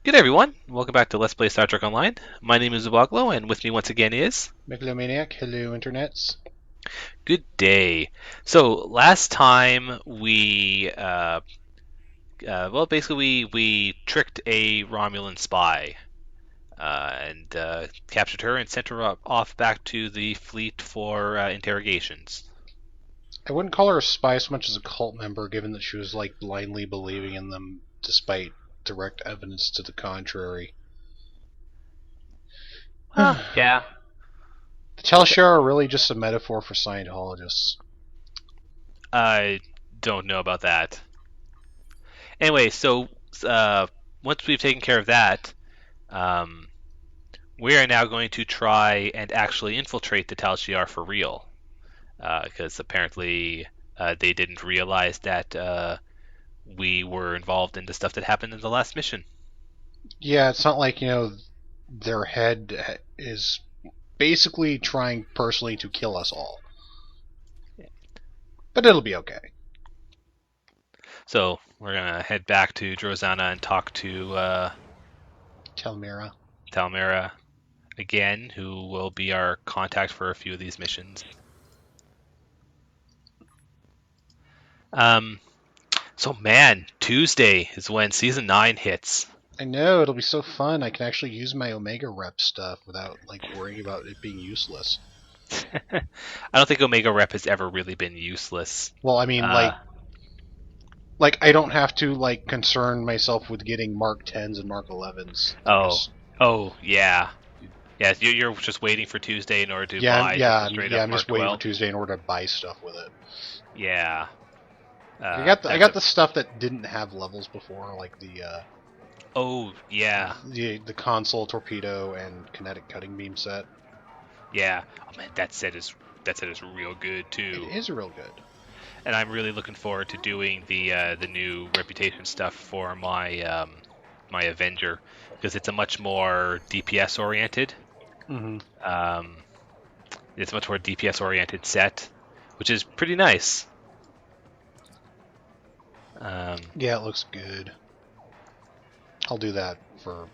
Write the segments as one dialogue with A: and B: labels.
A: Good everyone, welcome back to Let's Play Star Trek Online. My name is Ubaglo, and with me once again is
B: Megalomaniac, hello internets.
A: Good Day. So last time we tricked a Romulan spy and captured her and sent her off back to the fleet for interrogations.
B: I wouldn't call her a spy so much as a cult member, given that she was like blindly believing in them despite direct evidence to the contrary.
A: Huh?
B: The
A: Yeah.
B: Tal Shiar are really just a metaphor for Scientologists.
A: I don't know about that. Anyway, so uh, once we've taken care of that, um, we are now going to try and actually infiltrate the Tal Shiar for real. Because apparently they didn't realize that we were involved in the stuff that happened in the last mission.
B: Yeah, it's not like, their head is basically trying personally to kill us all. But it'll be okay.
A: So we're gonna head back to Drozana and talk to
B: Telmira.
A: Talmera again, who will be our contact for a few of these missions. Um, so man, Tuesday is when season 9 hits.
B: I know, it'll be so fun. I can actually use my Omega Rep stuff without like worrying about it being useless.
A: I don't think Omega Rep has ever really been useless.
B: Well, I mean,
A: Uh,
B: like I don't have to like concern myself with getting Mark 10s and Mark 11s.
A: oh, oh yeah, yeah. You're just waiting for Tuesday in order to
B: Yeah,
A: buy just
B: yeah,
A: a straight
B: yeah.
A: up
B: I'm
A: Mark
B: just waiting for
A: 12.
B: Tuesday in order to buy stuff with it.
A: Yeah,
B: I
A: that's
B: got
A: a.
B: the stuff that didn't have levels before, like
A: Oh yeah,
B: the console torpedo and kinetic cutting beam set.
A: yeah. Oh man, that set is real good
B: It
A: too.
B: is real good.
A: And I'm really looking forward to doing the new reputation stuff for my Avenger because it's a much more DPS oriented.
B: Hmm.
A: Um, it's a much more DPS oriented set, which is pretty nice. Um,
B: Yeah, it looks good. I'll do that for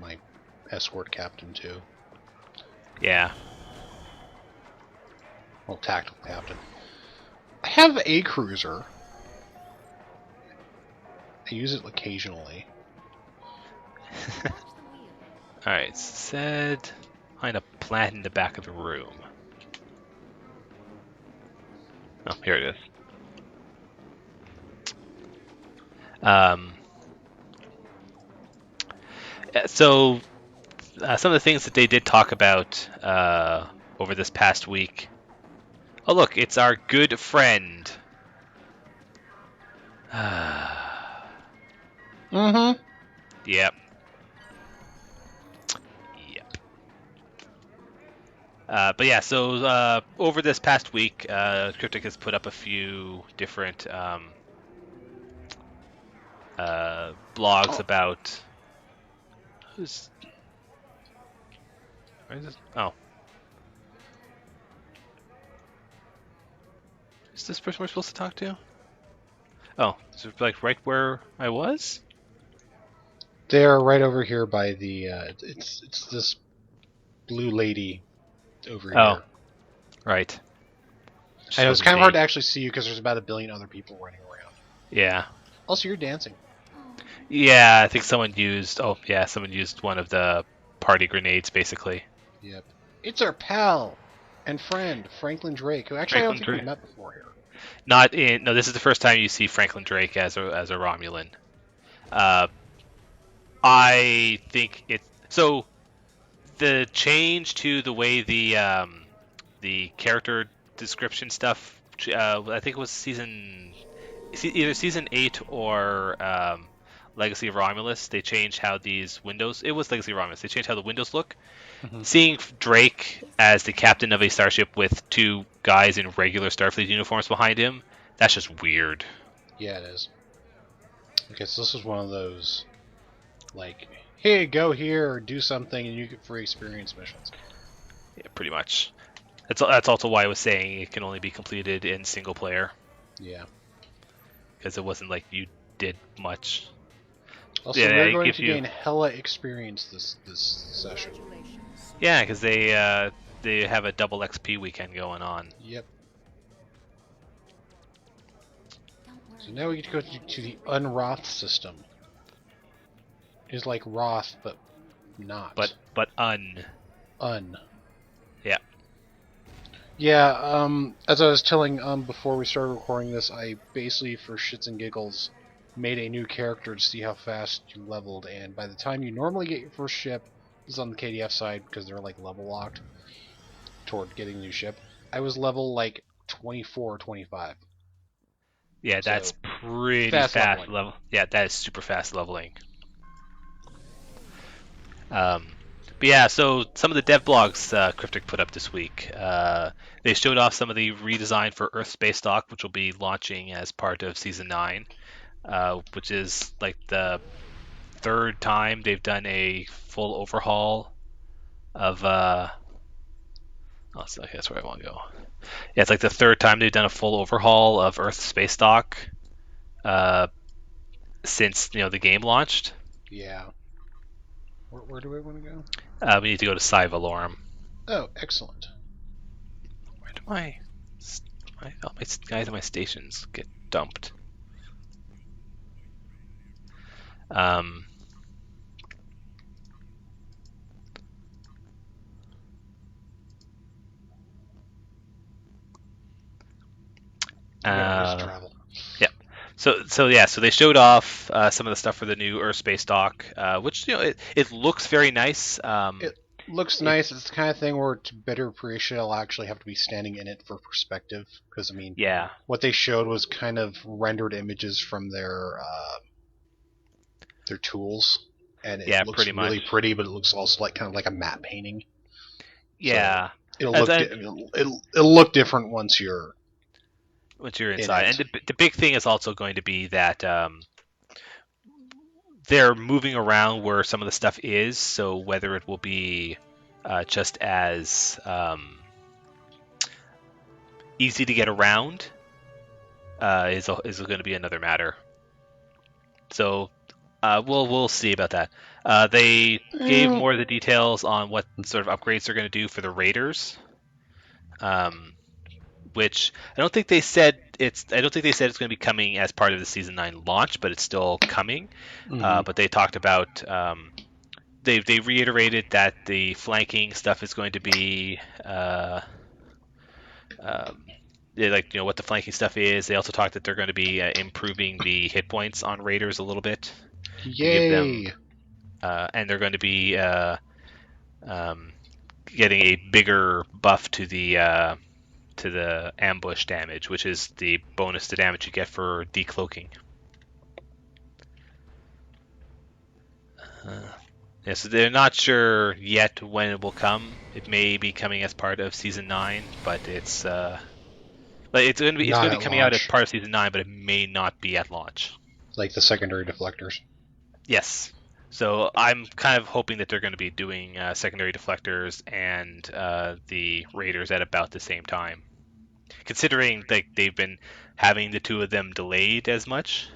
B: my escort captain too.
A: yeah.
B: Well, tactical captain. I have a cruiser. I use it occasionally.
A: All right, said find a plant in the back of the room. Oh, here it is. Um, so some of the things that they did talk about over this past week. Oh, look, it's our good friend.
B: Mm-hmm.
A: Yep. Yep. But yeah, so over this past week, Cryptic has put up a few different blogs
B: Oh,
A: about who's. Where is this? Oh, is this person we're supposed to talk to? Oh, is it like right where I was?
B: they're right over here by the. It's this blue lady over
A: Oh,
B: here.
A: right.
B: I
A: Just
B: know it's
A: wasn't
B: kind of hard
A: seeing.
B: to actually see you because there's about a billion other people running around.
A: Yeah.
B: Also, you're dancing.
A: Yeah, I think someone used. Oh, yeah, someone used one of the party grenades, basically.
B: Yep. It's our pal and friend Franklin Drake, who actually I don't
A: Franklin
B: think we've
A: Drake.
B: met before here.
A: Not in. No, this is the first time you see Franklin Drake as a Romulan. Uh, I think it's so the change to the way the character description stuff. I think it was either season 8 or Legacy of Romulus. They changed how these windows. It was Legacy of Romulus. They changed how the windows look.
B: Hmm.
A: Seeing Drake as the captain of a starship with two guys in regular Starfleet uniforms behind him, that's just weird.
B: Yeah, it is. Okay, so this is one of those like, hey, go here or do something and you get free experience missions.
A: Yeah, pretty much. That's also why I was saying it can only be completed in single player
B: Yeah.
A: because it wasn't like you did much.
B: Also,
A: Yeah,
B: we're
A: it
B: going
A: gives
B: to
A: you.
B: gain hella experience this session.
A: Yeah, because they have a double XP weekend going on.
B: Yep. So now we get to go to the Unroth system. It's like Roth, but not.
A: But
B: Un.
A: yeah.
B: Yeah, as I was telling before we started recording this, I basically, for shits and giggles, made a new character to see how fast you leveled, and by the time you normally get your first ship, this is on the KDF side because they're like level locked toward getting a new ship, I was level like 24 or 25.
A: Yeah, that's
B: So,
A: pretty
B: fast
A: fast
B: leveling.
A: level. Yeah, that is super fast leveling. Um, but yeah, so some of the dev blogs Cryptic put up this week, they showed off some of the redesign for Earth Space Dock, which will be launching as part of Season 9, which is like the third time they've done a full overhaul of. Oh, so that's where I want to go. Yeah, it's like the third time they've done a full overhaul of Earth Space Dock uh, since the game launched.
B: Yeah. Where do we want to go?
A: We need to go to Cy Valorum.
B: Oh, excellent.
A: Where do all my guys at my stations get dumped? Um,
B: We got ways to
A: uh,
B: travel.
A: yeah. So they showed off some of the stuff for the new Earth Space Dock, which it looks very nice.
B: It looks
A: It
B: nice. It's the kind of thing where to better appreciate it, I'll actually have to be standing in it for perspective. Because, I mean,
A: Yeah,
B: what they showed was kind of rendered images from their tools. And it
A: yeah,
B: looks
A: pretty
B: really
A: much.
B: pretty, but it looks also like kind of like a matte painting. So
A: Yeah,
B: it'll
A: as
B: look
A: I,
B: it'll look different once you're
A: once you're
B: in
A: inside, and
B: it.
A: the big thing is also going to be that they're moving around where some of the stuff is. So whether it will be just as easy to get around is going to be another matter. So we'll see about that. They gave
B: Well,
A: more of the details on what sort of upgrades they're going to do for the Raiders, which I don't think they said it's going to be coming as part of the season 9 launch, but it's still coming.
B: mhm.
A: But they talked about they reiterated that the flanking stuff is going to be um, like what the flanking stuff is. They also talked that they're going to be improving the hit points on Raiders a little bit to give them,
B: Yay!
A: and they're going to be um, getting a bigger buff to the ambush damage, which is the bonus to damage you get for decloaking. Uh, yeah, so they're not sure yet when it will come. It may be coming as part of season 9, but it's
B: Not
A: going to be
B: at
A: coming out as
B: launch,
A: part of season 9, but it may not be at launch.
B: like the secondary deflectors.
A: Yes. So I'm kind of hoping that they're going to be doing secondary deflectors and the raiders at about the same time. Considering like they've been having the two of them delayed as much,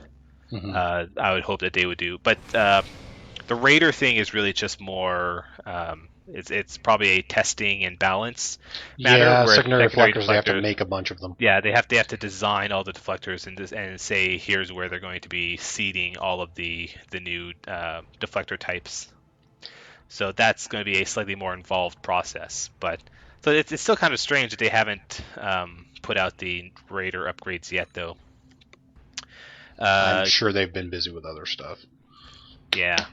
B: Hmm.
A: I would hope that they would do. But the raider thing is really just more. It's probably a testing and balance matter,
B: Yeah,
A: whereas
B: secondary
A: secondary
B: deflectors, they have to
A: deflectors,
B: make a bunch of them.
A: yeah, they have to design all the deflectors and say here's where they're going to be seeding all of the new deflector types. So that's going to be a slightly more involved process. But so it's still kind of strange that they haven't put out the Raider upgrades yet, though.
B: I'm
A: Uh,
B: sure they've been busy with other stuff.
A: yeah.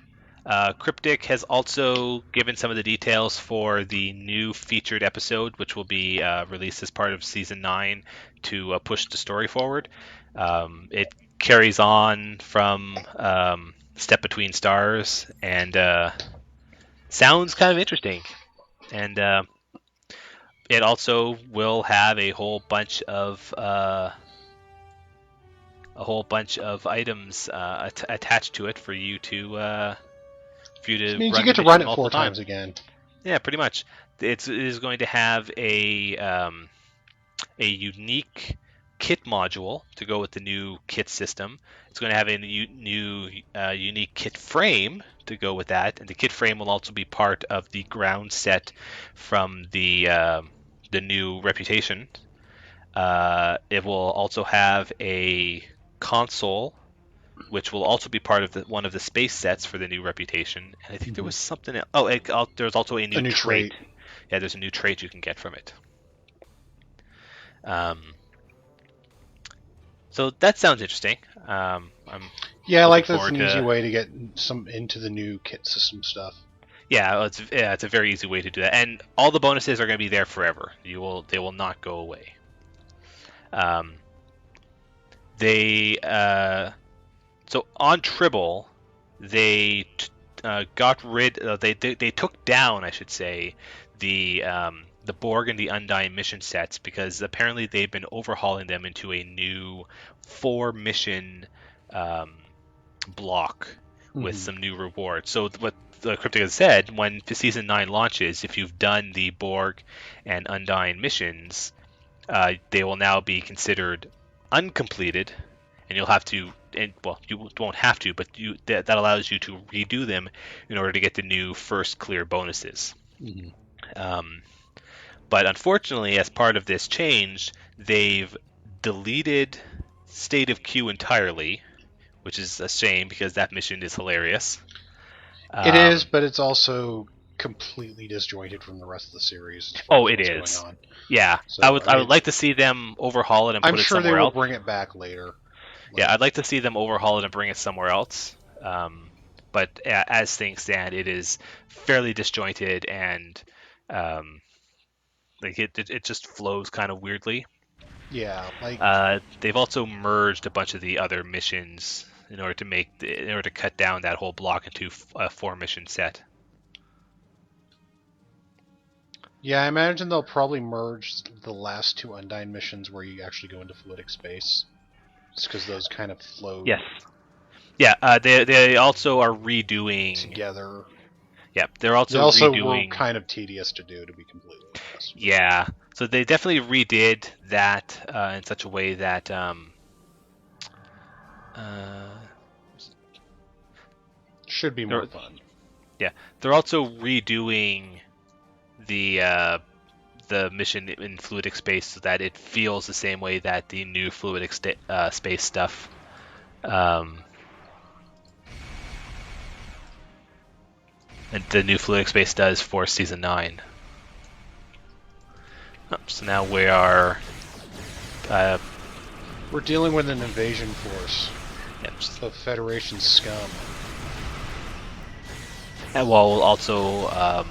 A: Cryptic has also given some of the details for the new featured episode, which will be released as part of season 9 to push the story forward. It carries on from Step Between Stars and sounds kind of interesting. And it also will have a whole bunch of items attached to it for you
B: Which
A: to
B: means you
A: run the
B: get to run
A: mission
B: it
A: multiple
B: 4 times
A: times.
B: again.
A: Yeah, pretty much. It is going to have a unique kit module to go with the new kit system. It's going to have a unique kit frame to go with that, and the kit frame will also be part of the ground set from the new reputation. It will also have a console, which will also be part of one of the space sets for the new reputation. And I think there was something else. Oh, there's also a new trait. Yeah, there's a new trait you can get from it. So that sounds interesting.
B: I like that's an easy way to get some into the new kit system stuff.
A: Yeah, it's a very easy way to do that, and all the bonuses are going to be there forever. They will not go away. So on Tribble, they got rid. They took down, I should say, the Borg and the Undyne mission sets because apparently they've been overhauling them into a new 4-mission block with some new rewards. So what the Cryptic has said, when Season 9 launches, if you've done the Borg and Undyne missions, they will now be considered uncompleted, and you'll have to, you won't have to, but that allows you to redo them in order to get the new first clear bonuses. But unfortunately, as part of this change, they've deleted State of Q entirely, which is a shame because that mission is hilarious.
B: It is, but it's also completely disjointed from the rest of the series.
A: It is. Going on. Yeah, so, I would like to see them overhaul it and put it somewhere else. I'm sure they will
B: bring it back later.
A: Yeah, I'd like to see them overhaul it and bring it somewhere else. But as things stand, it is fairly disjointed and it just flows kind of weirdly.
B: Yeah,
A: they've also merged a bunch of the other missions in order to cut down that whole block into a 4-mission set.
B: Yeah, I imagine they'll probably merge the last 2 Undyne missions where you actually go into fluidic space. Just because those kind of flow.
A: Yes. Yeah, they also are redoing
B: together.
A: Yeah, they're also redoing.
B: Were kind of tedious to do, to be completely honest.
A: Yeah, so they definitely redid that in such a way that
B: should be more fun.
A: Yeah, they're also redoing the mission in fluidic space so that it feels the same way that the new fluidic space stuff and the new fluidic space does for Season 9. So now we are
B: we're dealing with an invasion force of Federation scum.
A: And while also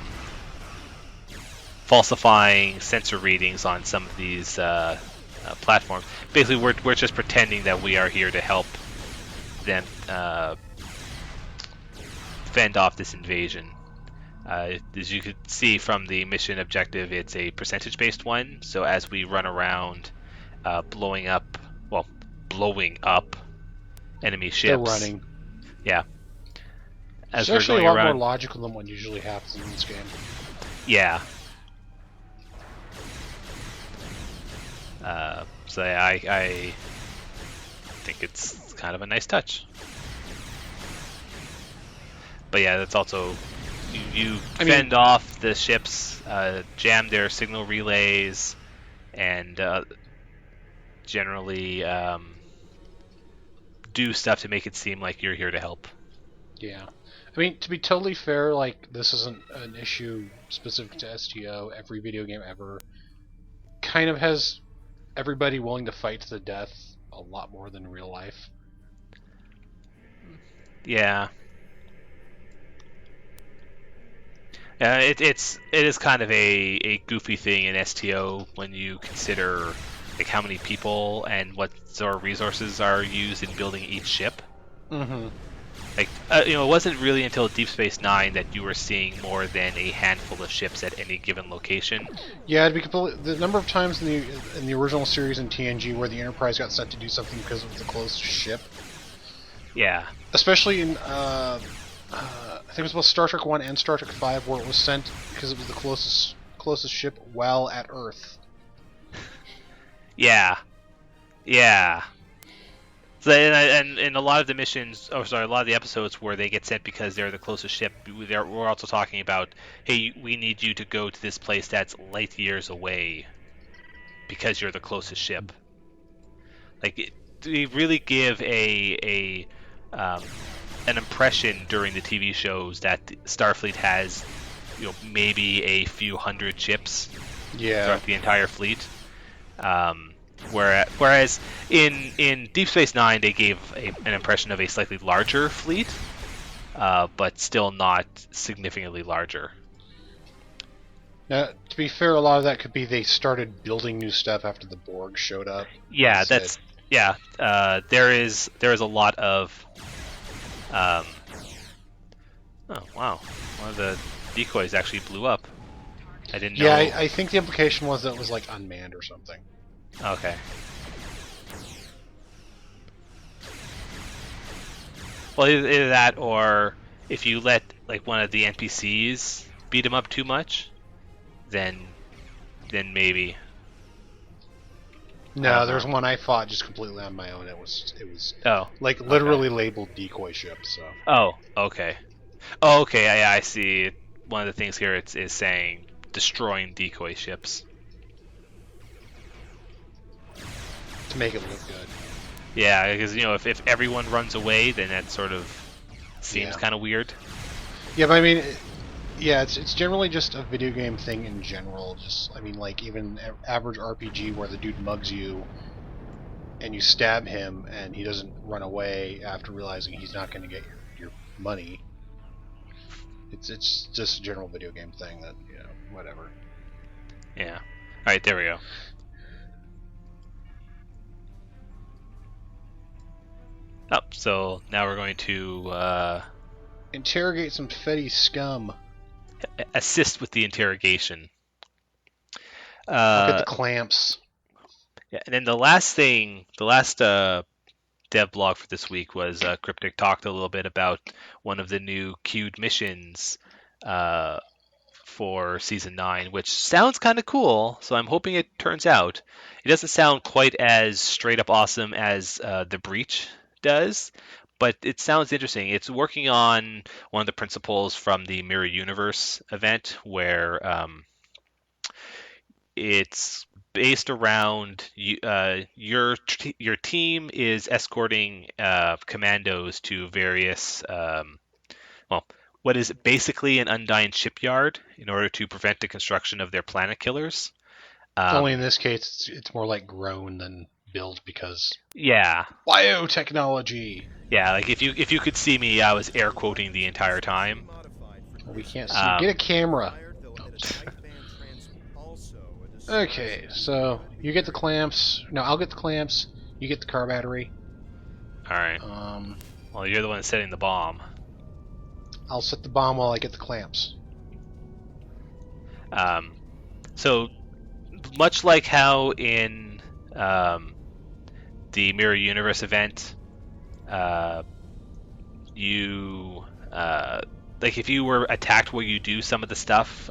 A: falsifying sensor readings on some of these platforms. Basically, we're just pretending that we are here to help them fend off this invasion. As you could see from the mission objective, it's a percentage-based one. So as we run around, blowing up enemy ships.
B: They're running.
A: Yeah.
B: As it's actually a lot more logical than what usually happens in this game.
A: Yeah. So I think it's kind of a nice touch. But yeah, that's also you fend off the ships, jam their signal relays, and generally do stuff to make it seem like you're here to help.
B: Yeah. I mean, to be totally fair, like, this isn't an issue specific to STO. Every video game ever kind of has everybody willing to fight to the death a lot more than real life.
A: Yeah. It is kind of a goofy thing in STO when you consider like how many people and what sort of resources are used in building each ship.
B: Mm-hmm.
A: Like it wasn't really until Deep Space Nine that you were seeing more than a handful of ships at any given location.
B: Yeah, the number of times in the original series in TNG where the Enterprise got sent to do something because it was the closest ship.
A: Yeah.
B: Especially in I think it was both Star Trek 1 and Star Trek 5 where it was sent because it was the closest ship while at Earth.
A: Yeah. Yeah. So, and in a lot of the missions, oh sorry, a lot of the episodes where they get sent because they're the closest ship, we're also talking about, hey, we need you to go to this place that's light years away because you're the closest ship. Like they really give a an impression during the TV shows that Starfleet has, maybe a few hundred ships
B: Yeah.
A: throughout the entire fleet. Whereas in Deep Space Nine, they gave an impression of a slightly larger fleet, but still not significantly larger.
B: Now, to be fair, a lot of that could be they started building new stuff after the Borg showed up.
A: Yeah,
B: Said,
A: that's yeah. There is a lot of. Um, oh wow, one of the decoys actually blew up. I didn't know.
B: yeah, I think the implication was that it was like unmanned or something.
A: Okay. Well, either that or if you let like one of the NPCs beat him up too much, then maybe. I
B: No,
A: don't
B: there's
A: know.
B: one I fought just completely on my own. It was
A: Oh.
B: like
A: Okay.
B: literally labeled decoy ship. So
A: Oh. Okay. Oh, okay. I see. One of the things here is saying destroying decoy ships.
B: to make it look good.
A: Yeah, because if everyone runs away, then that sort of seems
B: Yeah.
A: kind of weird.
B: Yeah, but I mean, yeah, it's generally just a video game thing in general. Just I mean, like even average RPG where the dude mugs you and you stab him and he doesn't run away after realizing he's not going to get your money. It's just a general video game thing that whatever.
A: Yeah. All right, there we go. Oh, so now we're going to
B: Interrogate some Fetty scum.
A: assist with the interrogation.
B: I'll get the
A: Uh,
B: clamps.
A: yeah, and then the last thing, the last dev blog for this week was Cryptic talked a little bit about one of the new queued missions uh, for season 9, which sounds kind of cool. So I'm hoping it turns out. It doesn't sound quite as straight up awesome as the Breach does, but it sounds interesting. It's working on one of the principles from the Mirror Universe event, where it's based around your team is escorting commandos to various well, what is basically an Undyne shipyard in order to prevent the construction of their planet killers.
B: Only in
A: Um,
B: this case, it's more like grown than build because
A: yeah,
B: biotechnology.
A: yeah. Like if you could see me, I was air quoting the entire time.
B: We can't see. Get a
A: Um,
B: camera. Okay, so you get the clamps. No, I'll get the clamps. You get the car battery.
A: all right.
B: Um,
A: Well, you're the one setting the bomb.
B: I'll set the bomb while I get the clamps.
A: Um, so much like how in the Mirror Universe event, uh, you like if you were attacked while you do some of the stuff,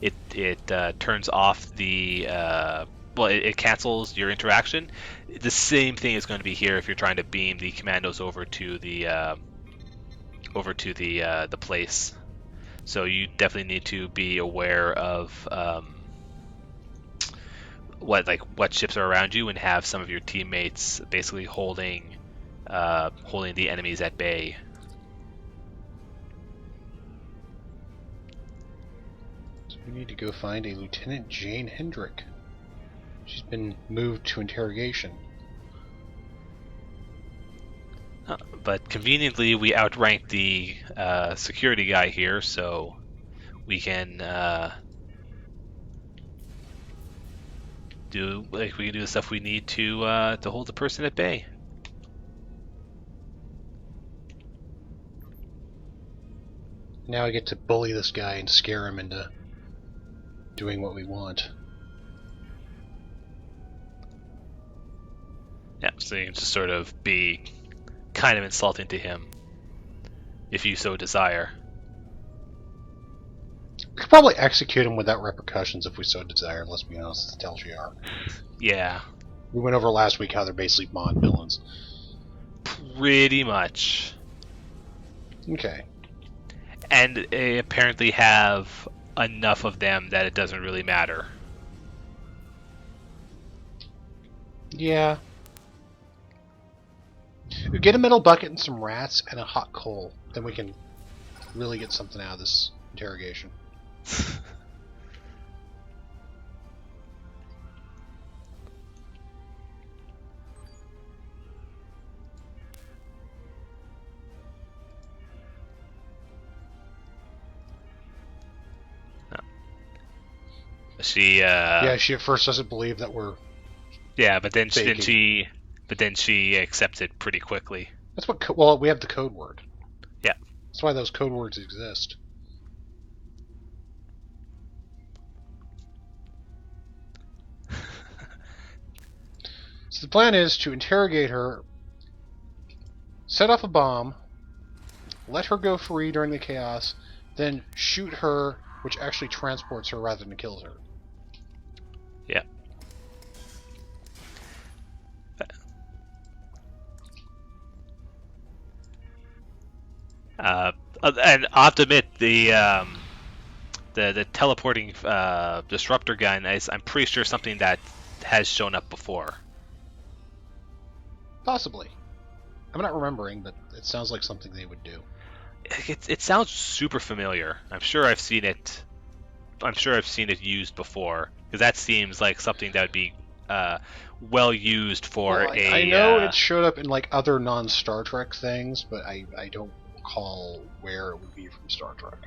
A: it turns off the well, it cancels your interaction. The same thing is going to be here if you're trying to beam the commandos over to the place. So you definitely need to be aware of what ships are around you and have some of your teammates basically holding the enemies at bay.
B: So we need to go find a Lieutenant Jane Hendrick. She's been moved to interrogation.
A: But conveniently, we outranked the security guy here, so we can do the stuff we need to hold the person at bay.
B: Now I get to bully this guy and scare him into doing what we want.
A: Yeah, so you can just sort of be kind of insulting to him if you so desire.
B: We could probably execute him without repercussions if we so desire, let's be honest, it's Tal Shiar.
A: Yeah.
B: We went over last week how they're basically Bond villains.
A: Pretty much.
B: Okay.
A: And they apparently have enough of them that it doesn't really matter.
B: Yeah. We get a metal bucket and some rats and a hot coal. Then we can really get something out of this interrogation.
A: She
B: She at first doesn't believe that we're
A: yeah, but then
B: faking.
A: she accepts it pretty quickly.
B: That's what. Well, we have the code word.
A: Yeah.
B: That's why those code words exist. So the plan is to interrogate her, set off a bomb, let her go free during the chaos, then shoot her, which actually transports her rather than kills her.
A: Yeah. And I have to admit the teleporting disruptor gun is, I'm pretty sure, something that has shown up before.
B: Possibly. I'm not remembering, but it sounds like something they would do.
A: It sounds super familiar. I'm sure I've seen it. I'm sure I've seen it used before, because that seems like something that would be well used for
B: well, I know it showed up in like other non-Star Trek things, but I don't recall where it would be from Star Trek.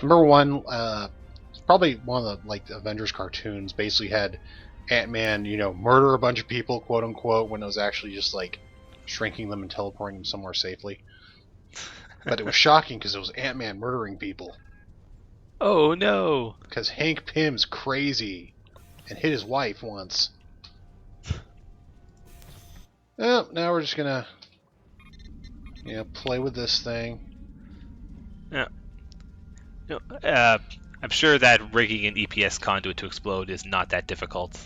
B: Number one, probably one of the like the Avengers cartoons basically had Ant-Man, murder a bunch of people, quote unquote, when it was actually just like shrinking them and teleporting them somewhere safely. But it was shocking because it was Ant-Man murdering people.
A: Oh no!
B: Because Hank Pym's crazy and hit his wife once. Oh, now we're just gonna, play with this thing.
A: Yeah. No, I'm sure that rigging an EPS conduit to explode is not that difficult.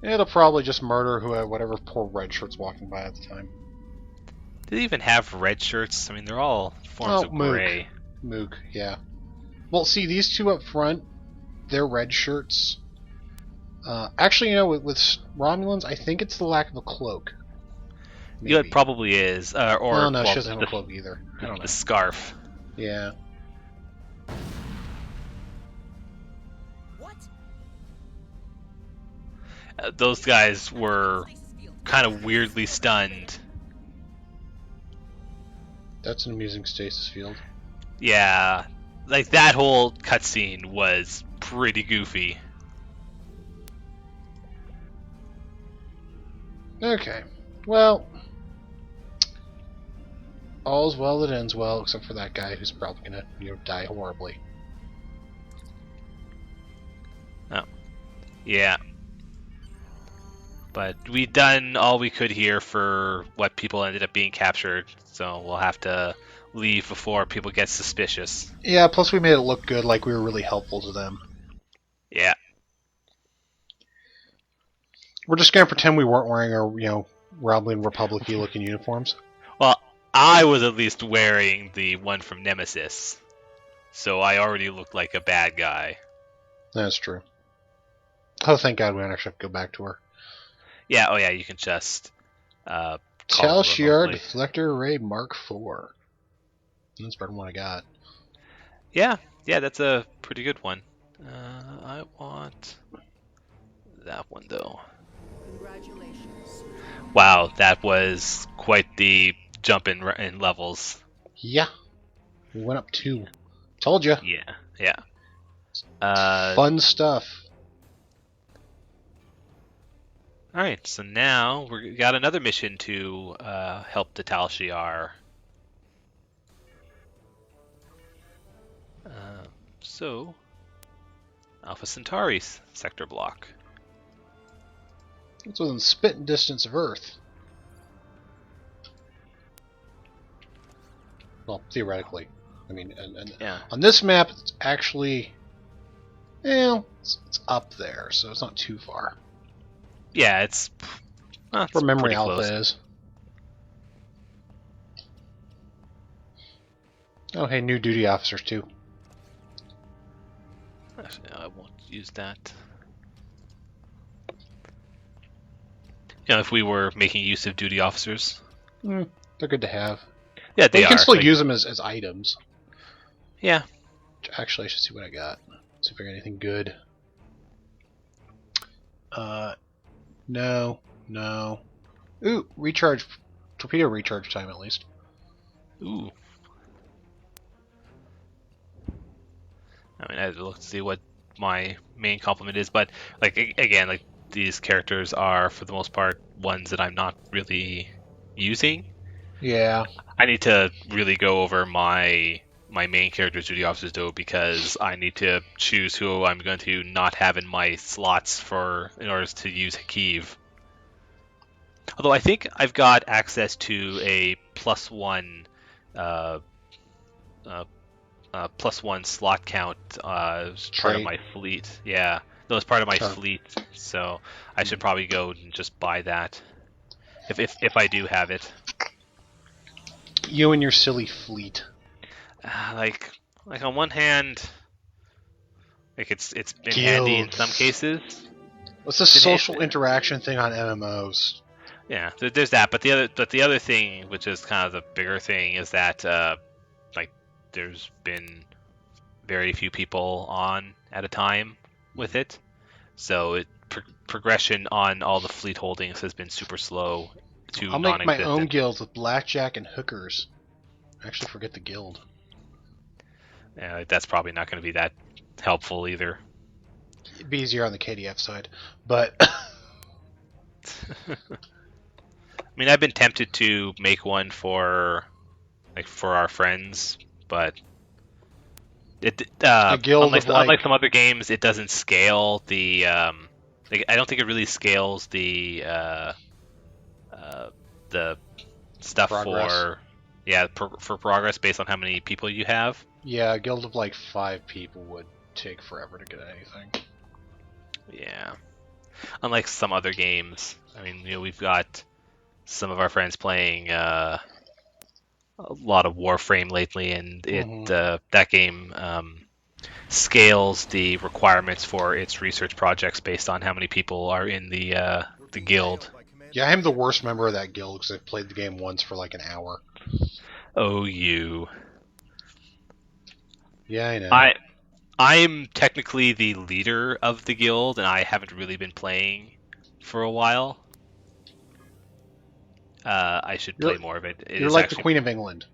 B: It'll probably just murder whatever poor red shirt's walking by at the time.
A: Do they even have red shirts? I mean, they're all forms of gray.
B: Mook, yeah. Well, see, these two up front, they're red shirts. Actually, with Romulans, I think it's the lack of a cloak.
A: Maybe. It probably is. Or
B: no, she doesn't have a cloak either. I don't know.
A: The scarf.
B: Yeah.
C: What?
A: Those guys were kind of weirdly stunned.
B: That's an amusing stasis field.
A: Yeah, like that whole cutscene was pretty goofy.
B: Okay, well, all's well that ends well, except for that guy who's probably gonna, die horribly.
A: Oh, yeah. But we've done all we could here for what people ended up being captured, so we'll have to leave before people get suspicious.
B: Yeah, plus we made it look good, like we were really helpful to them.
A: Yeah.
B: We're just gonna pretend we weren't wearing our, Romulan Republic-y looking uniforms.
A: Well, I was at least wearing the one from Nemesis, so I already looked like a bad guy.
B: That's true. Oh, thank God we don't actually have to go back to her.
A: Yeah, oh yeah, you can just
B: Tal Shiar Deflector Array Mark IV. That's better than what I got.
A: Yeah, that's a pretty good one. I want that one though.
C: Congratulations.
A: Wow, that was quite the jump in levels.
B: Yeah, we went up 2. Told ya.
A: Yeah.
B: Fun stuff.
A: All right, so now we got another mission to help the Tal Shiar. So, Alpha Centauri's sector block.
B: It's within spitting distance of Earth. Well, theoretically. I mean, and
A: Yeah.
B: on this map, it's actually, it's up there, so it's not too far.
A: Yeah, it's
B: That's where Memory
A: pretty
B: Alpha
A: close.
B: is. Oh, hey, new duty officers too.
A: Actually, no, I won't use that. You know, if we were making use of duty officers.
B: They're good to have.
A: Yeah,
B: Well,
A: they
B: you can
A: are.
B: still
A: Like,
B: use them as items.
A: yeah.
B: Actually, I should see what I got. See if I got anything good. No. Ooh, recharge, torpedo recharge time at least.
A: Ooh. I mean, I have to look to see what my main compliment is, but like again, like these characters are for the most part ones that I'm not really using.
B: Yeah.
A: I need to really go over my main character's duty officers though, because I need to choose who I'm going to not have in my slots in order to use Hakiv. Although I think I've got access to a +1 uh, uh, +1 slot count as part of
B: Trait.
A: my fleet. Yeah, that was part of my
B: Oh.
A: fleet, so I should probably go and just buy that if I do have it.
B: You and your silly fleet.
A: Like on one hand, like it's been handy in some
B: Guilds.
A: cases.
B: What's the social interaction thing on MMOs?
A: Yeah, there's that. But the other thing, which is kind of the bigger thing, is that like there's been very few people on at a time with it, so progression on all the fleet holdings has been super slow to
B: I'll make my own
A: non-existent.
B: guilds with blackjack and hookers. I actually forget the guild.
A: Yeah, that's probably not going to be that helpful either.
B: It'd be easier on the KDF side, but
A: I mean, I've been tempted to make one for our friends, but it
B: a guild of like
A: unlike some other games, it doesn't scale the like I don't think it really scales the stuff
B: progress.
A: for progress based on how many people you have.
B: Yeah, a guild of like 5 people would take forever to get anything.
A: Yeah, unlike some other games. I mean, we've got some of our friends playing a lot of Warframe lately, and that game scales the requirements for its research projects based on how many people are in the guild.
B: Yeah, I'm the worst member of that guild because I've played the game once for like an hour.
A: Oh, you.
B: Yeah, I know.
A: I'm technically the leader of the guild, and I haven't really been playing for a while. I should play more of it.
B: You're like the Queen of England.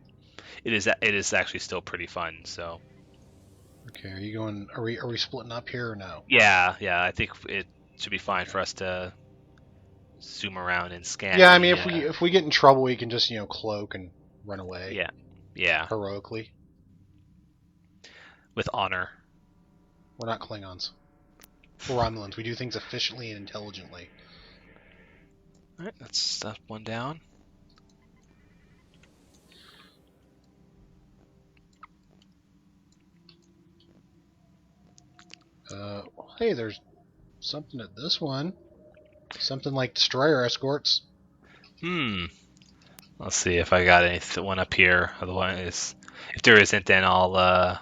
A: It is actually still pretty fun. So.
B: Okay, are you going? Are we splitting up here or no?
A: Yeah. I think it should be fine for us to zoom around and scan.
B: Yeah, I mean, if we get in trouble, we can just cloak and run away.
A: Yeah.
B: Heroically.
A: With honor.
B: We're not Klingons. We're Romulans. We do things efficiently and intelligently.
A: All right, let's stuff one down.
B: Hey, there's something at this one. Something like destroyer escorts.
A: Let's see if I got one up here. Otherwise, if there isn't, then I'll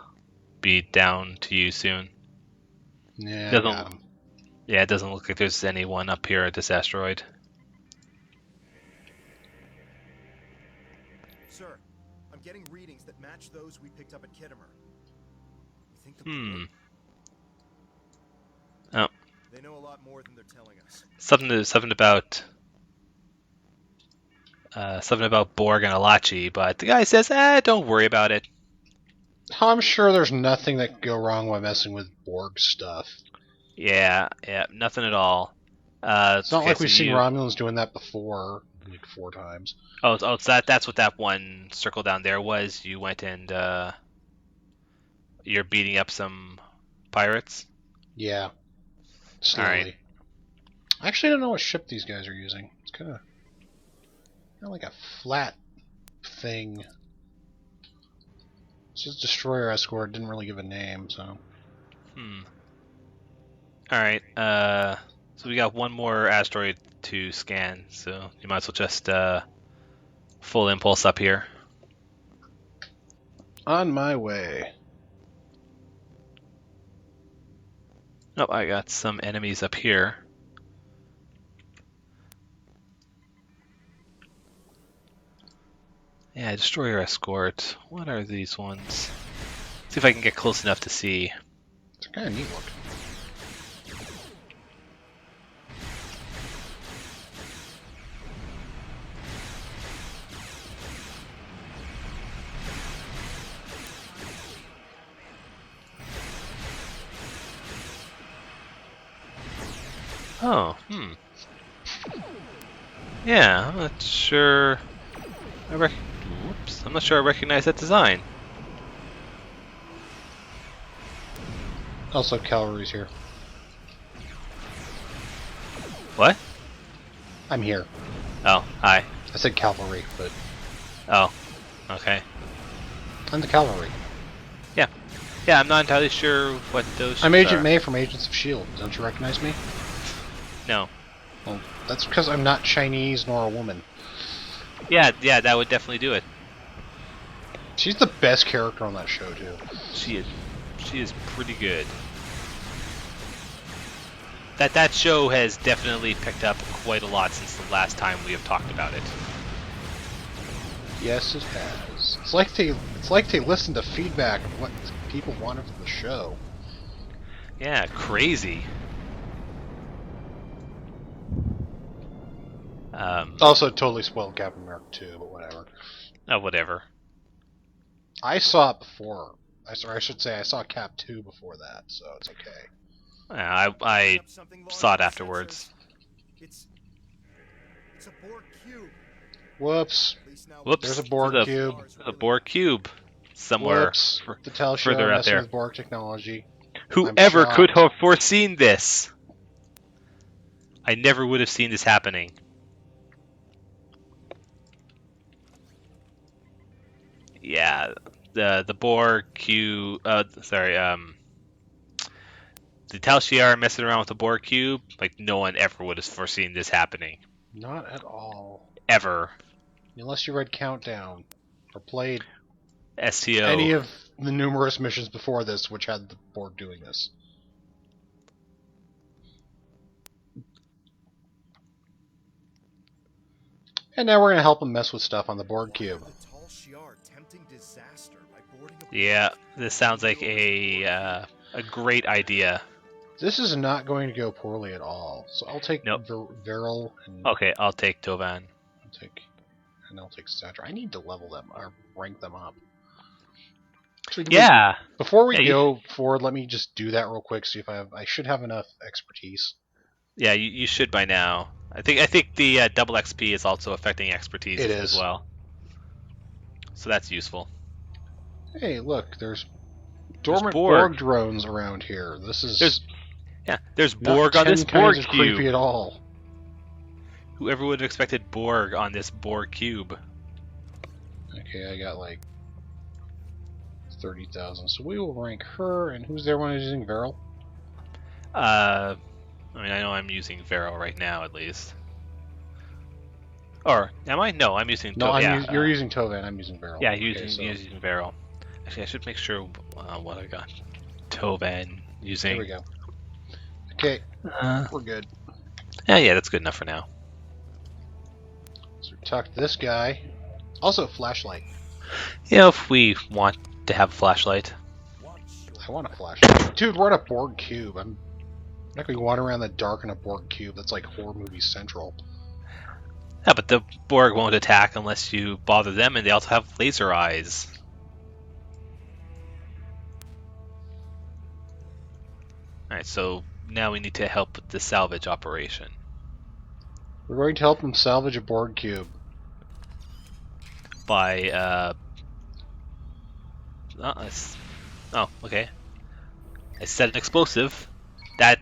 A: be down to you soon.
B: Yeah, I got 'em.
A: Yeah, it doesn't look like there's anyone up here at this asteroid.
D: Sir, I'm getting readings that match those we picked up at Kittimer. You think the
A: Oh.
D: They know a lot more than they're telling us.
A: Something about Borg and Alachi, but the guy says, don't worry about it.
B: I'm sure there's nothing that could go wrong by messing with Borg stuff.
A: Yeah, nothing at all.
B: It's not like we've seen Romulans doing that before, like 4 times.
A: Oh, so that's what that one circle down there was. You went and you're beating up some pirates.
B: Yeah, slowly.
A: All right.
B: I actually don't know what ship these guys are using. It's kind of like a flat thing. It's just destroyer escort. Didn't really give a name, so.
A: Alright, so we got one more asteroid to scan, so you might as well just full impulse up here.
B: On my way.
A: Oh, I got some enemies up here. Yeah, destroyer escort. What are these ones? See if I can get close enough to see.
B: It's kind of neat looking.
A: Oh, yeah, I'm not sure. Whoops, I'm not sure I recognize that design.
B: Also, cavalry's here.
A: What?
B: I'm here.
A: Oh, hi.
B: I said cavalry, but
A: Oh, okay.
B: I'm the cavalry.
A: Yeah, I'm not entirely sure what those
B: I'm
A: ships
B: Agent
A: are.
B: May from Agents of S.H.I.E.L.D. Don't you recognize me?
A: No.
B: Well, that's because I'm not Chinese nor a woman.
A: Yeah, that would definitely do it.
B: She's the best character on that show, too.
A: She is pretty good. That show has definitely picked up quite a lot since the last time we have talked about it.
B: Yes, it has. It's like they listened to feedback of what people wanted from the show.
A: Yeah, crazy.
B: Also, totally spoiled Captain America 2, but whatever.
A: Oh, whatever.
B: I saw it before. I should say I saw Cap 2 before that, so it's okay.
A: Yeah, I
D: Picking up something large
A: saw it
D: in the
A: afterwards.
D: sensors. It's a Borg cube.
B: Whoops.
D: At least now
A: Whoops.
B: There's a Borg
A: there's
B: cube.
A: a Borg cube somewhere
B: Whoops. The Tal
A: further
B: Shiar
A: out
B: messing
A: there.
B: with Borg technology.
A: Whoever could
B: shocked.
A: have foreseen this? I never would have seen this happening. Yeah, the Borg cube. The Tal Shiar messing around with the Borg cube. Like no one ever would have foreseen this happening.
B: Not at all.
A: Ever.
B: Unless you read Countdown or played
A: STO.
B: any of the numerous missions before this which had the Borg doing this. And now we're going to help him mess with stuff on the Borg cube.
D: The Tal Shiar tempting disaster by boarding a
A: Yeah, this sounds like a great idea.
B: This is not going to go poorly at all. So I'll take
A: Nope.
B: Viral and
A: Okay, I'll take Tovan.
B: I'll take Stature. I need to level them or rank them up. Actually,
A: Yeah.
B: Before we
A: Yeah,
B: go forward, let me just do that real quick. See if I should have enough expertise.
A: Yeah, you should by now. I think the double XP is also affecting expertise
B: It
A: as
B: is.
A: well. So that's useful.
B: Hey, look, there's dormant
A: Borg.
B: Borg drones around here. This is
A: There's
B: not
A: Borg on
B: 10
A: this
B: kinds
A: Borg
B: of
A: cube.
B: creepy at all.
A: Whoever would have expected Borg on this Borg cube?
B: Okay, I got like 30,000. So we will rank her. And who's there when I'm using Viral?
A: I mean, I know I'm using Vero right now, at least. Or am I? No, I'm using.
B: No,
A: yeah,
B: you're using Tovan. I'm using Viral.
A: Yeah,
B: Okay,
A: using Vero. Actually, I should make sure what I got. Tovan using.
B: There we go. Okay,
A: Uh,
B: we're good.
A: yeah, that's good enough for now.
B: So we talk to this guy. Also, flashlight.
A: You know, if we want to have a flashlight.
B: I want a flashlight. Dude, we're on a Borg cube. I'm not going to wander around the dark in a Borg cube. That's like horror movie central.
A: Yeah, but the Borg won't attack unless you bother them, and they also have laser eyes. Alright, so now we need to help with the salvage operation.
B: We're going to help them salvage a Borg cube.
A: By, oh, okay. I set an explosive. That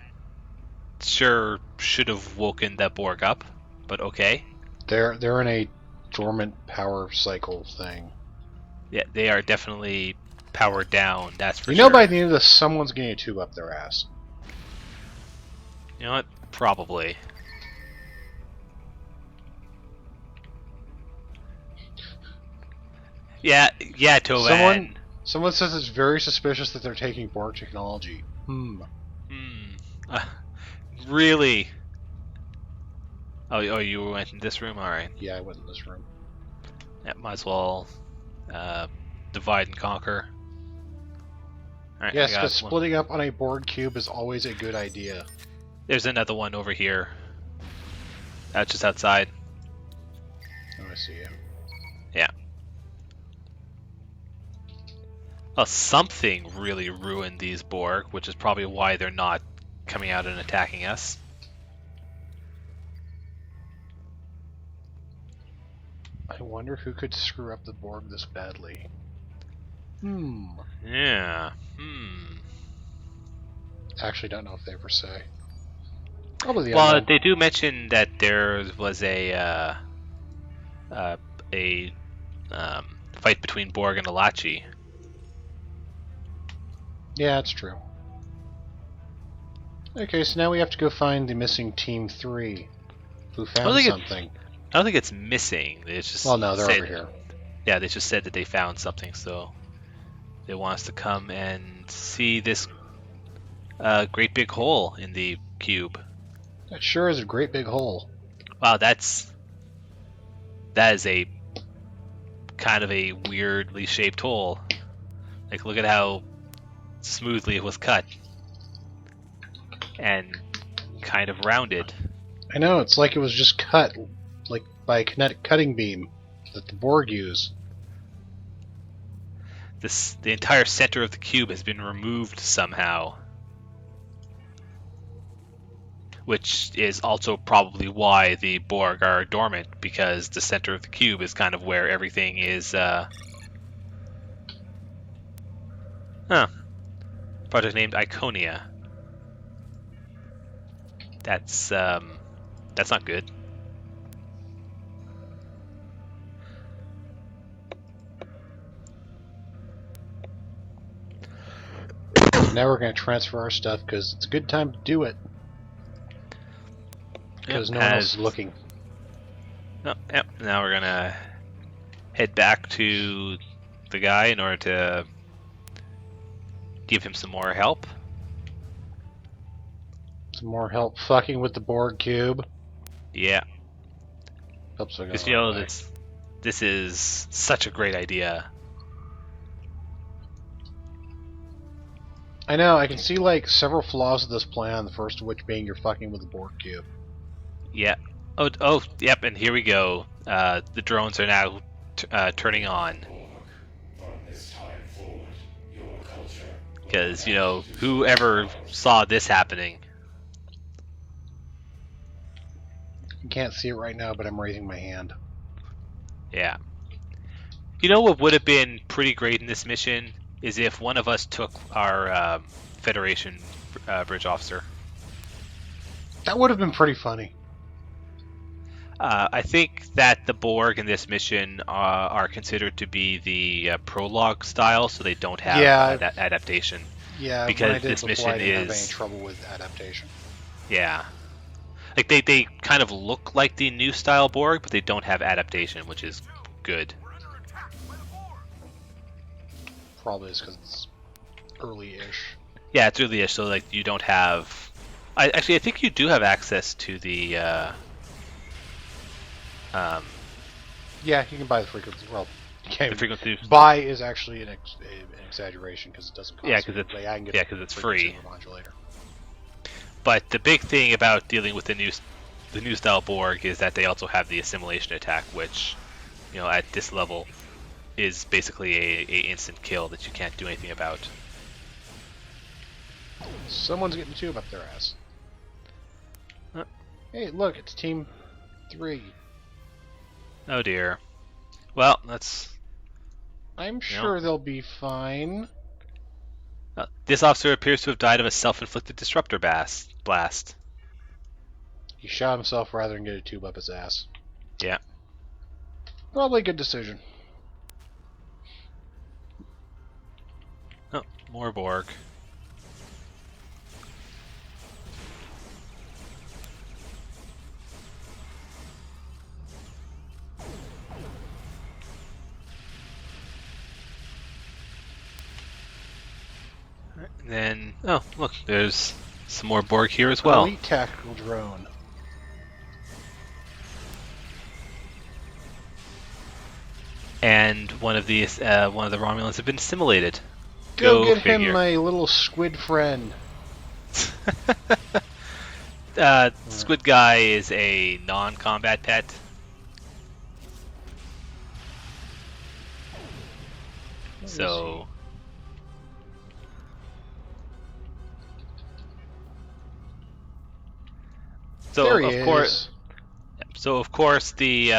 A: sure should have woken that Borg up, but okay.
B: They're in a dormant power cycle thing.
A: Yeah, they are definitely powered down. That's for
B: You
A: sure.
B: know, by the end of this, someone's getting a tube up their ass.
A: You know what? Probably. Yeah, Tovan.
B: Someone says it's very suspicious that they're taking Borg technology.
A: Uh, really? Oh, you went in this room? Alright.
B: Yeah, I went in this room.
A: Yeah, might as well divide and conquer. Alright,
B: Yes,
A: I got
B: because
A: one.
B: splitting up on a Borg cube is always a good idea.
A: There's another one over here. Just outside.
B: Oh, I see you.
A: Yeah. Well, something really ruined these Borg, which is probably why they're not coming out and attacking us.
B: I wonder who could screw up the Borg this badly.
A: Yeah.
B: Actually, don't know if they ever say. Probably the
A: Well,
B: unknown.
A: they do mention that there was a fight between Borg and Alachi.
B: Yeah, it's true. Okay, so now we have to go find the missing Team 3, who found something.
A: I don't think it's missing. It's just
B: Well, no, they're over here.
A: Yeah, they just said that they found something, so they want us to come and see this great big hole in the cube.
B: That sure is a great big hole.
A: Wow, that is a kind of a weirdly shaped hole. Like, look at how smoothly it was cut and kind of rounded.
B: I know, it's like it was just cut, like by a kinetic cutting beam that the Borg use.
A: The entire center of the cube has been removed somehow, which is also probably why the Borg are dormant, because the center of the cube is kind of where everything is. Project named Iconia. That's not good.
B: Now we're going to transfer our stuff because it's a good time to do it. Because no one else is looking.
A: Yep. Now we're gonna head back to the guy in order to give him some more help.
B: Some more help fucking with the Borg cube.
A: Yeah.
B: Oops, I got
A: Because
B: the
A: you know
B: wrong way.
A: this is such a great idea.
B: I know, I can see like several flaws of this plan, the first of which being you're fucking with the Borg cube.
A: Yeah. Yep. And here we go. The drones are now turning on. Because whoever saw this happening.
B: You can't see it right now, but I'm raising my hand.
A: Yeah. You know what would have been pretty great in this mission is if one of us took our Federation bridge officer.
B: That would have been pretty funny.
A: I think that the Borg in this mission are considered to be the prologue style, so they don't have that adaptation.
B: Yeah,
A: because
B: when I did
A: this
B: before,
A: mission
B: I didn't have
A: is
B: any trouble with adaptation.
A: Yeah. Like they kind of look like the new style Borg, but they don't have adaptation, which is good.
B: Probably is because it's early-ish.
A: Yeah, it's really so like you don't have. I think you do have access to the.
B: Yeah, you can buy the frequency. Well, you can't.
A: The frequency.
B: Buy is actually an exaggeration because it doesn't cost.
A: Yeah, because it's free.
B: Modulator.
A: But the big thing about dealing with the new style Borg is that they also have the assimilation attack, which, at this level, is basically a instant kill that you can't do anything about.
B: Someone's getting a tube up their ass. Hey, look, it's Team 3.
A: Oh dear. Well, that's.
B: I'm sure they'll be fine.
A: This officer appears to have died of a self-inflicted disruptor blast.
B: He shot himself rather than get a tube up his ass.
A: Yeah.
B: Probably a good decision.
A: Oh, more Borg. And then, oh, look, there's some more Borg here as well.
B: Elite tactical drone.
A: And one of the Romulans have been assimilated.
B: Go get
A: figure.
B: him, my little squid friend.
A: Squid Guy is a non-combat pet. So
B: There he
A: of course, the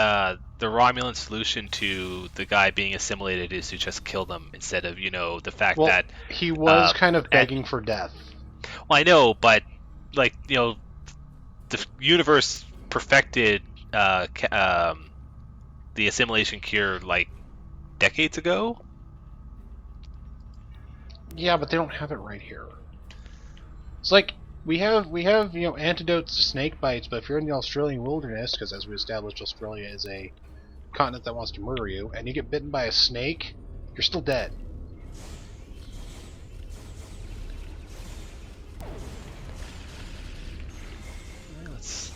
A: Romulan solution to the guy being assimilated is to just kill them instead of the fact
B: Well,
A: that
B: he was kind of begging for death.
A: well, I know, but like the universe perfected the assimilation cure like decades ago.
B: Yeah, but they don't have it right here. It's like we have antidotes to snake bites, but if you're in the Australian wilderness, because as we established, Australia is a continent that wants to murder you, and you get bitten by a snake, you're still dead.
A: Let's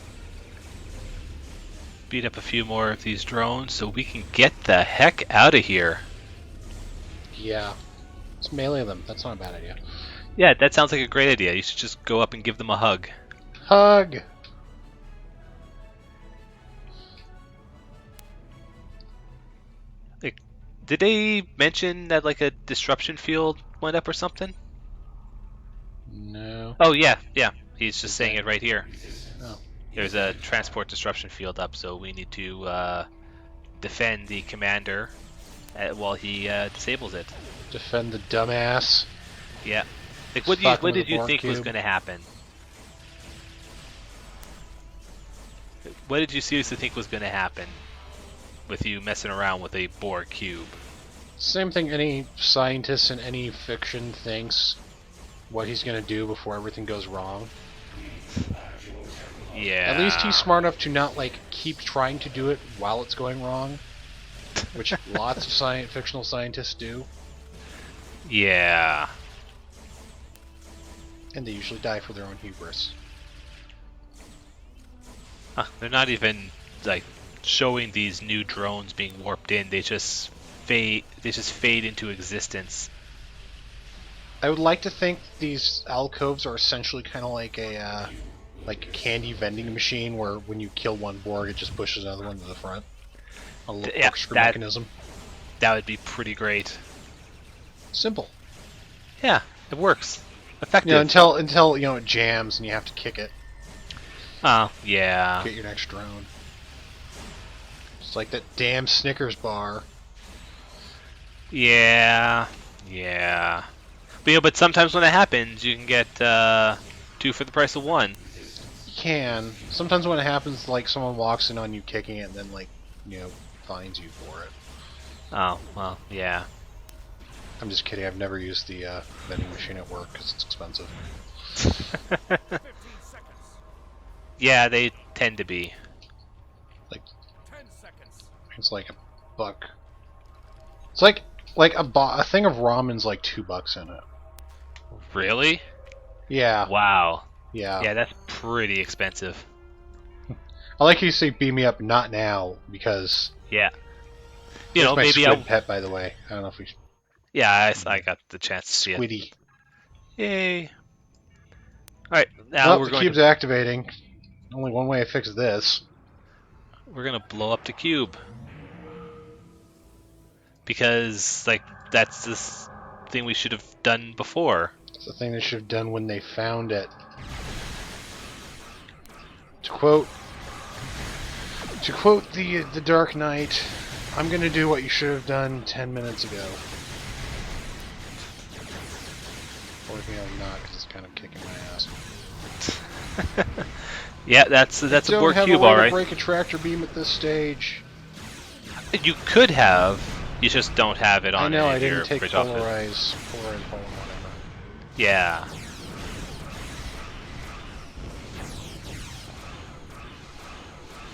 A: beat up a few more of these drones so we can get the heck out of here.
B: Yeah. Let's melee them. That's not a bad idea.
A: Yeah, that sounds like a great idea. You should just go up and give them a hug.
B: Hug!
A: Like, did they mention that like a disruption field went up or something?
B: No.
A: Oh yeah. He's just saying it right here.
B: Oh.
A: There's a transport disruption field up, so we need to defend the commander while he disables it.
B: Defend the dumbass.
A: Yeah. Like,
B: Just
A: what did you
B: Borg
A: think was
B: cube.
A: going to happen? What did you seriously think was going to happen with you messing around with a Borg cube?
B: Same thing any scientist in any fiction thinks what he's going to do before everything goes wrong.
A: Yeah.
B: At least he's smart enough to not, like, keep trying to do it while it's going wrong. Which lots of fictional scientists do.
A: Yeah.
B: And they usually die for their own hubris.
A: Huh, they're not even like showing these new drones being warped in. They just fade. They just fade into existence.
B: I would like to think these alcoves are essentially kind of like a candy vending machine, where when you kill one Borg, it just pushes another one to the front. A little
A: Yeah,
B: corkscrew mechanism.
A: That would be pretty great.
B: Simple.
A: Yeah, it works. Effective.
B: Until it jams and you have to kick it.
A: Oh, yeah.
B: Get your next drone. It's like that damn Snickers bar.
A: Yeah. But sometimes when it happens, you can get 2 for the price of 1.
B: You can. Sometimes when it happens, like someone walks in on you kicking it and then fines you for it.
A: Oh, well, yeah.
B: I'm just kidding. I've never used the vending machine at work because it's expensive.
A: Yeah, they tend to be.
B: Like, 10 seconds. It's like $1. It's like a thing of ramen's like $2 in it.
A: Really?
B: Yeah.
A: Wow.
B: Yeah.
A: Yeah, that's pretty expensive.
B: I like how you say "beam me up," not now, because
A: Yeah.
B: my
A: Maybe
B: squid pet, by the way. I don't know if we.
A: Yeah, I got the chance to see it.
B: Squiddy.
A: Yay! All right, now
B: Well,
A: we're
B: the
A: going.
B: cube's activating. Only one way to fix this.
A: We're gonna blow up the cube because, like, that's this thing we should have done before.
B: It's the thing they should have done when they found it. To quote the Dark Knight, I'm gonna do what you should have done 10 minutes ago. Or I'm not, because it's kind of kicking my ass.
A: Yeah, that's a Borg
B: Don't have
A: cube,
B: a way
A: all
B: to
A: right.
B: break a tractor beam at this stage.
A: You could have, You just don't have it on
B: I know
A: any
B: I
A: of
B: didn't
A: your
B: take
A: bridge office.
B: polarize hull and whatever.
A: Yeah.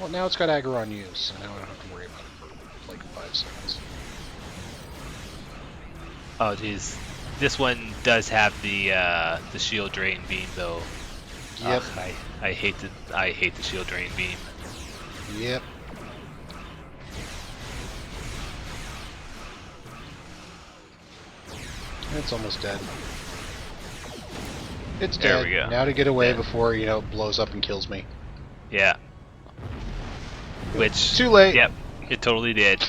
B: Well, now it's got aggro on you, so now I don't have to worry about it for like 5 seconds.
A: Oh, geez. This one does have the shield drain beam though.
B: Yep.
A: Ugh, I hate the shield drain beam.
B: Yep. It's almost dead. It's
A: There
B: dead.
A: we go.
B: Now to get away
A: Dead.
B: before, it blows up and kills me.
A: Yeah. Which
B: Too late.
A: Yep, it totally did.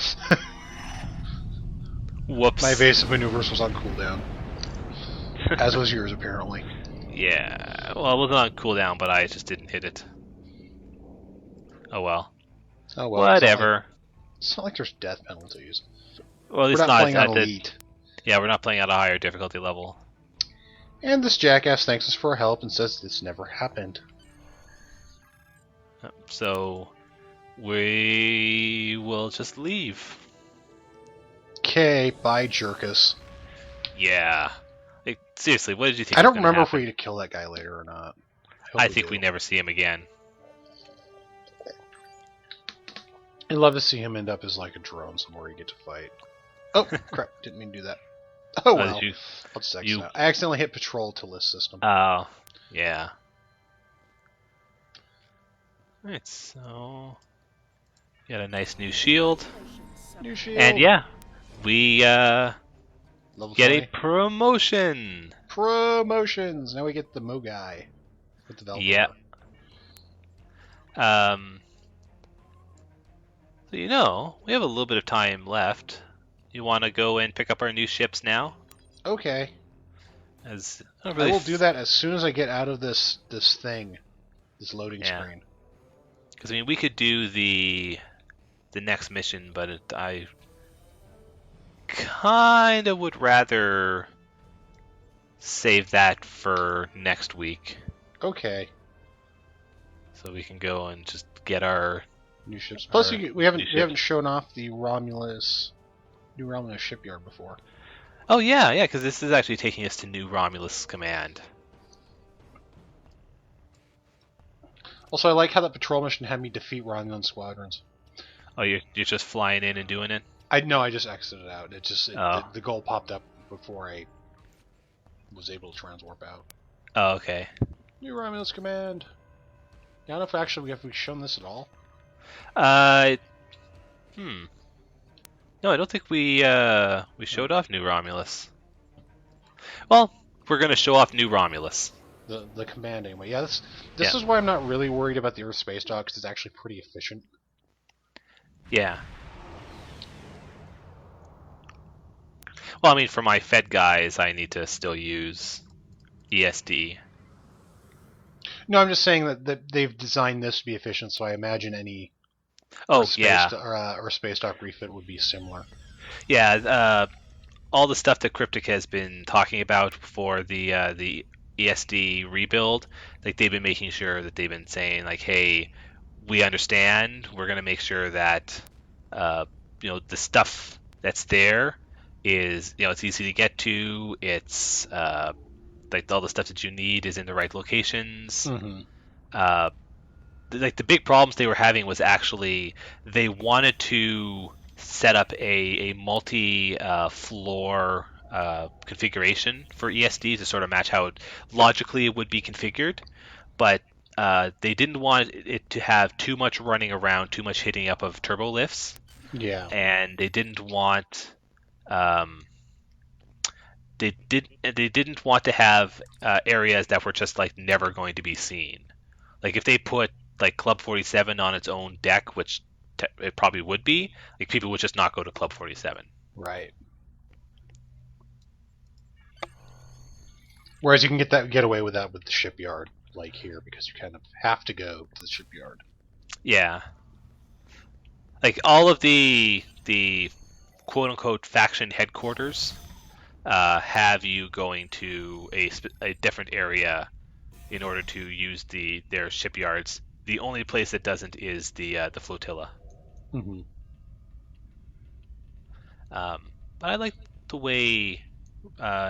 A: Whoops.
B: My evasive maneuvers was on cooldown. As was yours, apparently.
A: Yeah. Well, it wasn't on cooldown, but I just didn't hit it. Oh well.
B: Oh well.
A: Whatever.
B: It's not like there's death penalties.
A: Well,
B: We're
A: it's
B: not
A: not
B: playing
A: at
B: on
A: the.
B: elite.
A: Yeah, we're not playing at a higher difficulty level.
B: And this jackass thanks us for our help and says this never happened.
A: So we will just leave.
B: Okay, bye, Jerkus.
A: Yeah. Like, seriously, what did you think?
B: I
A: was
B: don't
A: gonna
B: remember if
A: happen?
B: we need to kill that guy later or not.
A: I think
B: do.
A: we never see him again.
B: I'd love to see him end up as like a drone somewhere you get to fight. Oh, crap. Didn't mean to do that. Oh, well.
A: Did you?
B: I'll just exit
A: you-
B: out. I accidentally hit patrol to list system.
A: Oh, yeah. Alright, so got a nice new shield,
B: New shield.
A: and yeah, we
B: Level
A: get
B: 20.
A: a promotion.
B: Promotions. Now we get the Mo guy with the Velvet.
A: Yeah. So we have a little bit of time left. You want to go and pick up our new ships now?
B: Okay.
A: As
B: I will do that as soon as I get out of this thing, this loading
A: Yeah.
B: screen.
A: Because we could do the next mission, but I kind of would rather save that for next week,
B: Okay.
A: so we can go and just get our.
B: New ships. Plus,
A: Alright,
B: we haven't
A: new
B: we haven't
A: ships.
B: shown off the new Romulus shipyard before.
A: Oh yeah, because this is actually taking us to New Romulus Command.
B: Also, I like how that patrol mission had me defeat Romulan squadrons.
A: Oh, you're just flying in and doing it?
B: I just exited out.
A: Oh.
B: The goal popped up before I was able to transwarp out.
A: Oh, okay.
B: New Romulus command. I don't know if actually have we shown this at all.
A: No, I don't think we showed off New Romulus. Well, we're gonna show off New Romulus.
B: The command anyway. Yeah, this
A: Yeah.
B: is why I'm not really worried about the Earth space dock because it's actually pretty efficient.
A: Yeah. Well, for my Fed guys, I need to still use ESD.
B: No, I'm just saying that they've designed this to be efficient, so I imagine any
A: Oh,
B: Earth
A: yeah.
B: space dock refit would be similar.
A: Yeah, all the stuff that Cryptic has been talking about for the ESD rebuild, like they've been making sure that they've been saying like, hey, we understand. We're gonna make sure that the stuff that's there is it's easy to get to. It's like all the stuff that you need is in the right locations.
B: Mm-hmm.
A: Like the big problems they were having was actually they wanted to set up a multi-floor configuration for ESD to sort of match how logically it would be configured, but they didn't want it to have too much running around, too much hitting up of turbo lifts,
B: Yeah.
A: and they didn't want they didn't want to have areas that were just like never going to be seen. Like if they put like Club 47 on its own deck, which it probably would be, like people would just not go to Club 47.
B: Right. Whereas you can get away with that with the shipyard, like here, because you kind of have to go to the shipyard.
A: Yeah. Like all of the quote unquote faction headquarters have you going to a different area in order to use their shipyards. The only place that doesn't is the flotilla.
B: Mm-hmm.
A: But I like the way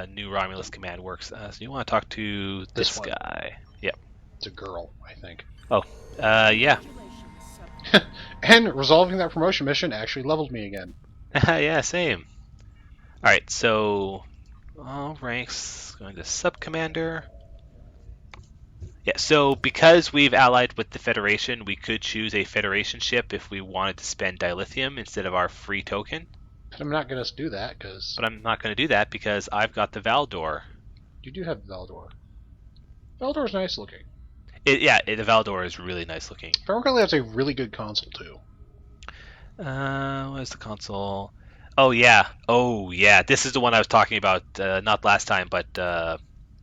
A: new Romulus command works. So you want to talk to
B: This
A: this
B: one.
A: guy? Yep.
B: It's a girl, I think.
A: Oh, yeah.
C: Congratulations, sub.
B: And resolving that promotion mission actually leveled me again.
A: Yeah, same. All right, so all ranks going to sub commander. Yeah, so because we've allied with the Federation, we could choose a Federation ship if we wanted to spend dilithium instead of our free token.
B: But I'm not going to do that because
A: But I'm not going to do that because I've got the Valdor.
B: you do have Valdor. Valdor's nice looking.
A: The Valdor is really nice looking.
B: Frankly, that's a really good console too.
A: Where's the console? Oh yeah. This is the one I was talking about. Not last time, but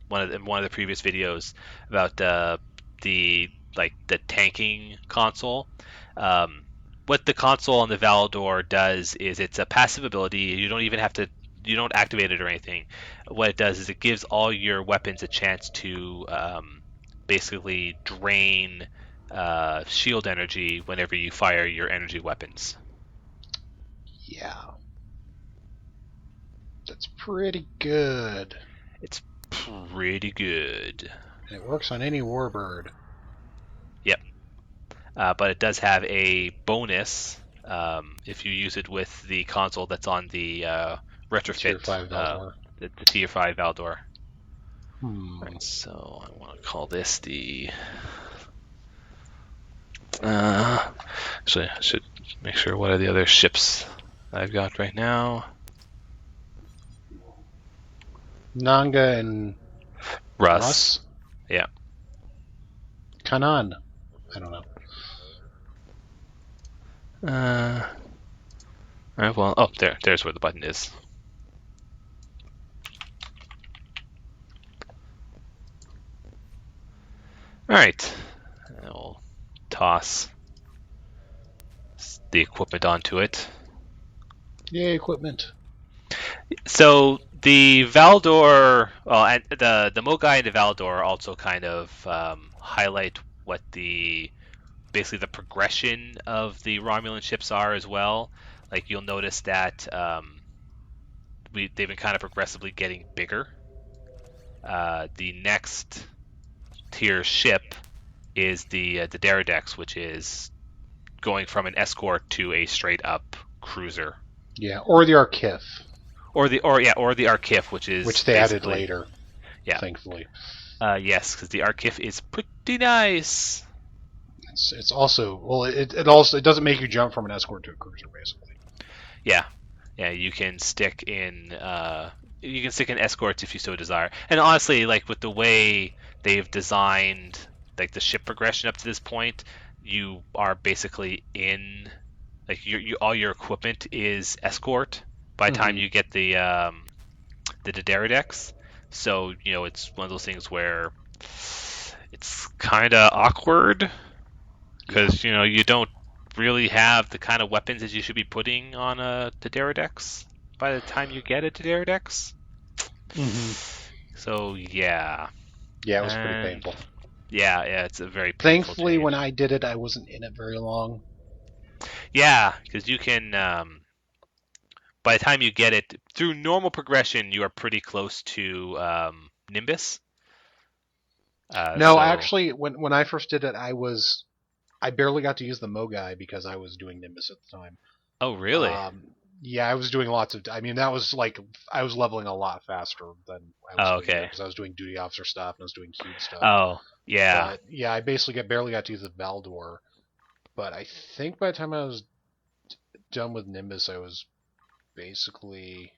A: one of the previous videos about the the tanking console. Um, what the console on the Valdor does is it's a passive ability. You don't activate it or anything. What it does is it gives all your weapons a chance to basically drain shield energy whenever you fire your energy weapons.
B: Yeah. That's pretty good.
A: It's pretty good.
B: And it works on any warbird.
A: Yep. But it does have a bonus if you use it with the console that's on the retrofit.
B: Tier 5 Valdor.
A: The Tier 5 Valdor.
B: Hmm.
A: So I want to call this the. Actually, I should make sure what are the other ships I've got right now.
B: Nanga and
A: Russ. Yeah.
B: Kanan. I don't know.
A: All right, well, there's where the button is. All right, and we'll toss the equipment onto it.
B: Yay, equipment.
A: So the Valdor, well, and the Mogai and the Valdor also kind of highlight what basically the progression of the Romulan ships are as well. Like you'll notice that they've been kind of progressively getting bigger. The next tier ship is the Deridex, which is going from an escort to a straight up cruiser.
B: Yeah, or the Archif.
A: Or the Archif,
B: which they added later.
A: Yeah,
B: thankfully.
A: Yes, because the Archif is pretty nice.
B: It's also it doesn't make you jump from an escort to a cruiser basically.
A: Yeah, you can stick in escorts if you so desire. And honestly, like with the way they've designed like the ship progression up to this point, you are basically in like all your equipment is escort by the time you get the Deridex. So it's one of those things where it's kind of awkward because you don't really have the kind of weapons that you should be putting on a Deridex by the time you get a Deridex. So yeah,
B: it was pretty painful.
A: Yeah, it's a very painful
B: Thankfully,
A: change.
B: when I did it, I wasn't in it very long.
A: Yeah, because you can. By the time you get it through normal progression, you are pretty close to Nimbus.
B: No, actually, when I first did it, I barely got to use the Mogai because I was doing Nimbus at the time.
A: Oh, really?
B: Yeah, I was doing lots of. I mean, that was like I was leveling a lot faster than I was doing because I was doing duty officer stuff and I was doing cube stuff.
A: Oh, yeah.
B: But, yeah, I basically barely got to use the Valdor. But I think by the time I was done with Nimbus, I was basically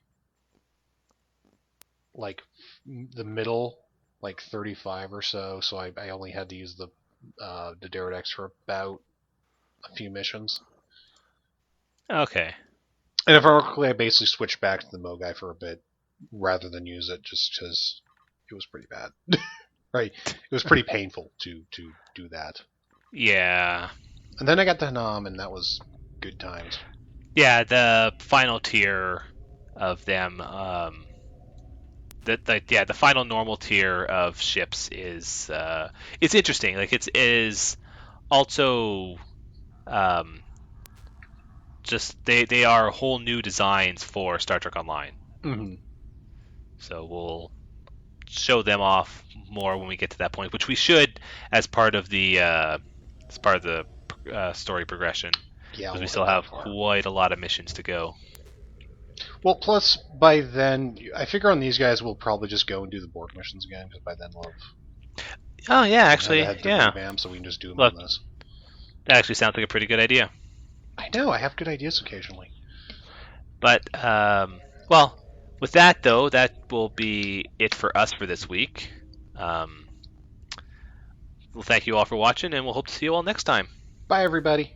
B: like the middle, like 35 or so. So I only had to use the Deridex for about a few missions.
A: Okay.
B: And if I recall, I basically switched back to the Mogai for a bit rather than use it just because it was pretty bad. Right? It was pretty painful to do that.
A: Yeah.
B: And then I got to Hanam, and that was good times.
A: Yeah, the final tier of them, the final normal tier of ships is it's interesting. Like it is also just they are whole new designs for Star Trek Online.
B: Mm-hmm.
A: So we'll show them off more when we get to that point, which we should as part of the story progression,
B: Yeah,
A: because we
B: we'll
A: still
B: hit that
A: have
B: far.
A: quite a lot of missions to go.
B: Well, plus by then, I figure on these guys we'll probably just go and do the Borg missions again because by then we'll
A: Oh yeah,
B: have
A: actually,
B: had the
A: yeah.
B: revamp, so we can just do them
A: Look,
B: on this.
A: that actually sounds like a pretty good idea.
B: I know I have good ideas occasionally.
A: But well, with that though, that will be it for us for this week. Well, thank you all for watching, and we'll hope to see you all next time.
B: Bye, everybody.